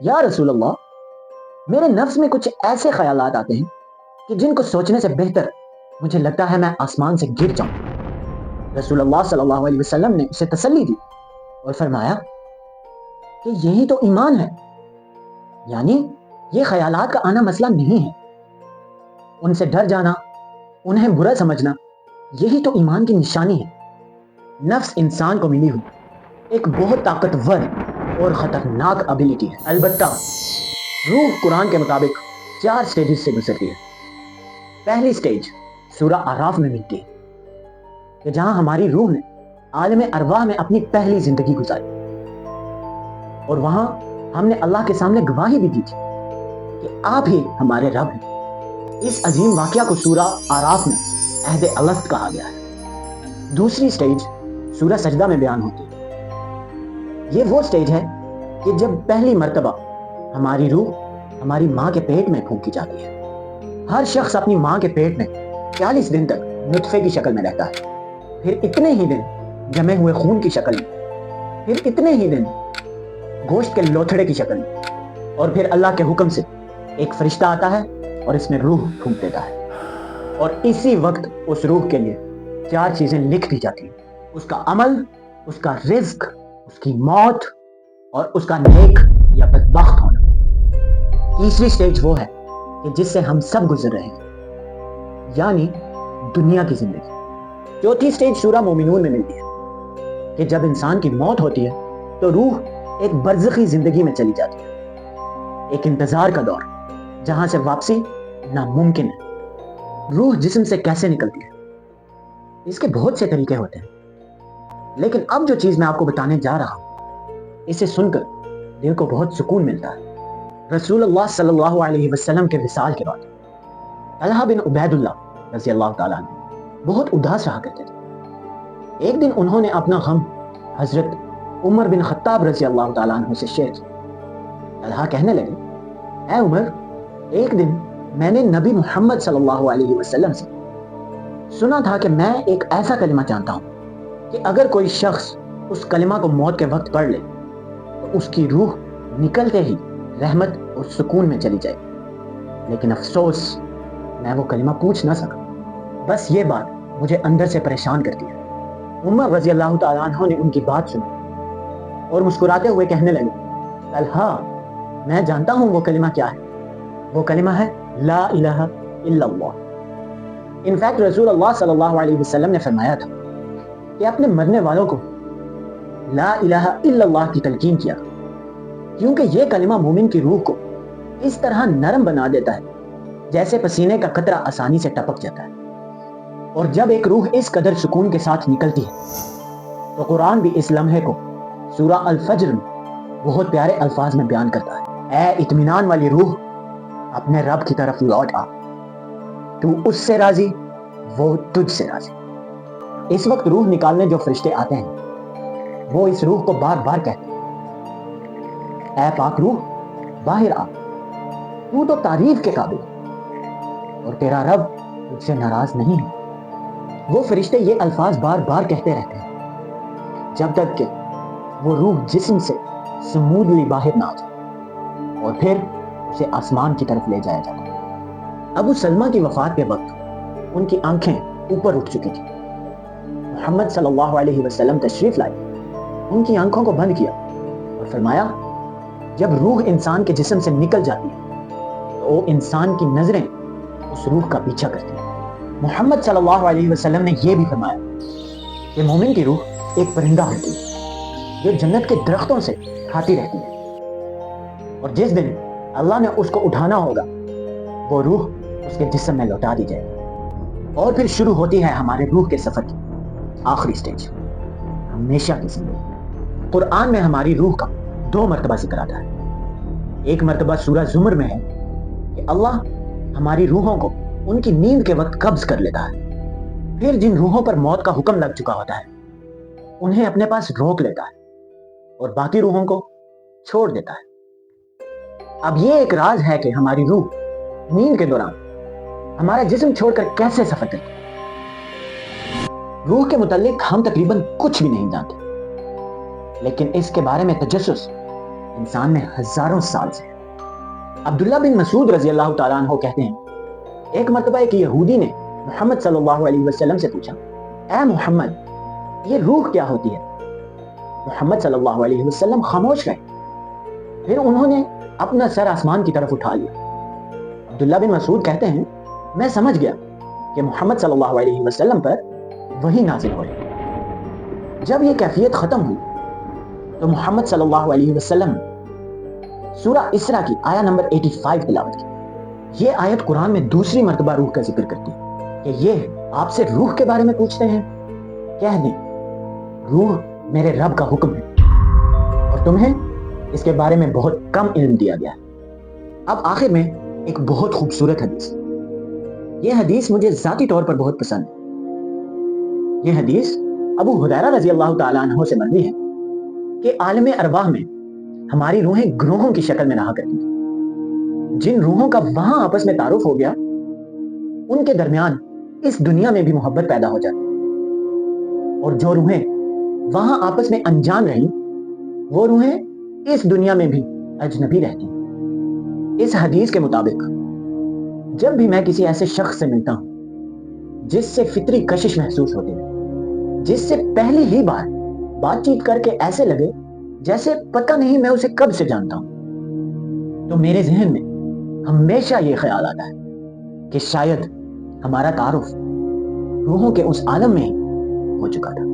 یا رسول اللہ، میرے نفس میں کچھ ایسے خیالات آتے ہیں کہ جن کو سوچنے سے بہتر مجھے لگتا ہے میں آسمان سے گر جاؤں۔ رسول اللہ صلی اللہ علیہ وسلم نے اسے تسلی دی اور فرمایا کہ یہی تو ایمان ہے، یعنی یہ خیالات کا آنا مسئلہ نہیں ہے، ان سے ڈر جانا، انہیں برا سمجھنا، یہی تو ایمان کی نشانی ہے۔ نفس انسان کو ملی ہوئی ایک بہت طاقتور اور خطرناک ابیلٹی ہے، البتہ روح قرآن کے مطابق 4 سٹیجز سے گزرتی ہے۔ پہلی سٹیج سورہ اعراف میں ملتی ہے کہ جہاں ہماری روح نے عالم ارواح میں اپنی پہلی زندگی گزاری، اور وہاں ہم نے اللہ کے سامنے گواہی بھی دی تھی کہ آپ ہی ہمارے رب ہیں۔ اس عظیم واقعہ کو سورہ اعراف میں عہد الست کہا گیا ہے۔ دوسری سٹیج سورہ سجدہ میں بیان ہوتی ہے۔ یہ وہ سٹیج ہے کہ جب پہلی مرتبہ ہماری روح ہماری ماں کے پیٹ میں پھونکی جاتی ہے۔ ہر شخص اپنی ماں کے پیٹ میں 40 دن تک نطفے کی شکل میں رہتا ہے، پھر اتنے ہی دن جمے ہوئے خون کی شکل میں، پھر اتنے ہی دن گوشت کے لوتھڑے کی شکل میں، اور پھر اللہ کے حکم سے ایک فرشتہ آتا ہے اور اس میں روح پھونک دیتا ہے، اور اسی وقت اس روح کے لیے 4 چیزیں لکھ دی جاتی ہیں: اس کا عمل، اس کا رزق، اس کی موت، اور اس کا نیک یا بدبخت ہونا۔ تیسری سٹیج وہ ہے کہ جس سے ہم سب گزر رہے ہیں، یعنی دنیا کی زندگی۔ چوتھی سٹیج سورہ مومنون میں ملتی ہے کہ جب انسان کی موت ہوتی ہے تو روح ایک برزخی زندگی میں چلی جاتی ہے، ایک انتظار کا دور جہاں سے واپسی ناممکن ہے۔ روح جسم سے کیسے نکلتی ہے؟ اس کے بہت سے طریقے ہوتے ہیں، لیکن اب جو چیز میں آپ کو بتانے جا رہا ہوں اسے سن کر دل کو بہت سکون ملتا ہے۔ رسول اللہ صلی اللہ علیہ وسلم کے وصال کے بعد طلحہ بن عبید اللہ رضی اللہ تعالیٰ عنہ بہت اداس رہا کرتے تھے۔ ایک دن انہوں نے اپنا غم حضرت عمر بن خطاب رضی اللہ تعالیٰ عنہ سے شیئر کیا۔ طلحہ کہنے لگے، اے عمر، ایک دن میں نے نبی محمد صلی اللہ علیہ وسلم سے سنا تھا کہ میں ایک ایسا کلمہ جانتا ہوں کہ اگر کوئی شخص اس کلمہ کو موت کے وقت پڑھ لے تو اس کی روح نکلتے ہی رحمت اور سکون میں چلی جائے، لیکن افسوس میں وہ کلمہ پوچھ نہ سکا۔ بس یہ بات مجھے اندر سے پریشان کرتی ہے۔ عمر رضی اللہ تعالیٰ عنہ نے ان کی بات سنی اور مسکراتے ہوئے کہنے لگے، طلحہ، میں جانتا ہوں وہ کلمہ کیا ہے۔ وہ کلمہ ہے لا الہ الا اللہ۔ انفیکٹ رسول اللہ صلی اللہ علیہ وسلم نے فرمایا تھا کہ اپنے مرنے والوں کو لا الہ الا اللہ کی تلقین کیا، کیونکہ یہ کلمہ مومن کی روح کو اس طرح نرم بنا دیتا ہے جیسے پسینے کا قطرہ آسانی سے ٹپک جاتا ہے۔ اور جب ایک روح اس قدر سکون کے ساتھ نکلتی ہے تو قرآن بھی اس لمحے کو سورہ الفجر میں بہت پیارے الفاظ میں بیان کرتا ہے، اے اطمینان والی روح، اپنے رب کی طرف لوٹ آ، تو اس سے راضی، وہ تجھ سے راضی۔ اس وقت روح نکالنے جو فرشتے آتے ہیں وہ اس روح کو بار بار کہتے ہیں، اے پاک روح، باہر آ، تو تو تعریف کے قابل ہے اور تیرا رب تجھ سے ناراض نہیں ہے۔ وہ فرشتے یہ الفاظ بار بار کہتے رہتے ہیں جب تک کہ وہ روح جسم سے سمودلی باہر نہ آ جائے، اور پھر اسے آسمان کی طرف لے جایا جاتا ہے۔ ابو سلمہ کی وفات کے وقت ان کی آنکھیں اوپر اٹھ چکی تھی۔ محمد صلی اللہ علیہ وسلم تشریف لائے، ان کی آنکھوں کو بند کیا اور فرمایا، جب روح انسان کے جسم سے نکل جاتی ہے تو وہ انسان کی نظریں اس روح کا پیچھا کرتی ہیں۔ محمد صلی اللہ علیہ وسلم نے یہ بھی فرمایا کہ مومن کی روح ایک پرندہ ہوتی ہے جو جنت کے درختوں سے کھاتی رہتی ہے، اور جس دن اللہ نے اس کو اٹھانا ہوگا وہ روح اس کے جسم میں لوٹا دی جائے گی، اور پھر شروع ہوتی ہے ہمارے روح کے سفر کی آخری سٹیج، ہمیشہ کی زندگی۔ قرآن میں ہماری روح کا 2 مرتبہ ذکر آتا ہے۔ ایک مرتبہ سورہ زمر میں ہے کہ اللہ ہماری روحوں کو ان کی نیند کے وقت قبض کر لیتا ہے، پھر جن روحوں پر موت کا حکم لگ چکا ہوتا ہے انہیں اپنے پاس روک لیتا ہے اور باقی روحوں کو چھوڑ دیتا ہے۔ اب یہ ایک راز ہے کہ ہماری روح نیند کے دوران ہمارا جسم چھوڑ کر کیسے سفر کرتی ہے۔ روح کے متعلق ہم تقریباً کچھ بھی نہیں جانتے، لیکن اس کے بارے میں تجسس انسان میں ہزاروں سال سے ہے۔ عبداللہ بن مسعود رضی اللہ تعالیٰ عنہ کہتے ہیں ایک مرتبہ ایک یہودی نے محمد صلی اللہ علیہ وسلم سے پوچھا اے محمد یہ روح کیا ہوتی ہے؟ محمد صلی اللہ علیہ وسلم خاموش رہے، پھر انہوں نے اپنا سر آسمان کی طرف اٹھا لیا۔ عبداللہ بن مسعود کہتے ہیں میں سمجھ گیا کہ محمد صلی اللہ علیہ وسلم پر وحی نازل ہو رہی۔ جب یہ کیفیت ختم ہوئی تو محمد صلی اللہ علیہ وسلم سورہ اسراء کی آیہ نمبر 85 تلاوت کی۔ یہ آیت قرآن میں دوسری مرتبہ روح کا ذکر کرتی ہے کہ یہ آپ سے روح کے بارے میں پوچھتے ہیں، کہہ دیں روح میرے رب کا حکم ہے اور تمہیں اس کے بارے میں بہت کم علم دیا گیا ہے۔ اب آخر میں ایک بہت خوبصورت حدیث، یہ حدیث مجھے ذاتی طور پر بہت پسند ہے۔ یہ حدیث ابو ہریرہ رضی اللہ تعالیٰ عنہ سے مروی ہے کہ عالم ارواح میں ہماری روحیں گروہوں کی شکل میں رہا کرتی ہیں۔ جن روحوں کا وہاں آپس میں تعارف ہو گیا ان کے درمیان اس دنیا میں بھی محبت پیدا ہو جاتی ہے، اور جو روحیں وہاں آپس میں انجان رہیں وہ روحیں اس دنیا میں بھی اجنبی رہتی ہیں۔ اس حدیث کے مطابق جب بھی میں کسی ایسے شخص سے ملتا ہوں جس سے فطری کشش محسوس ہوتی ہے، جس سے پہلی ہی بار بات چیت کر کے ایسے لگے جیسے پتہ نہیں میں اسے کب سے جانتا ہوں، تو میرے ذہن میں ہمیشہ یہ خیال آتا ہے کہ شاید ہمارا تعارف روحوں کے اس عالم میں ہی ہو چکا تھا۔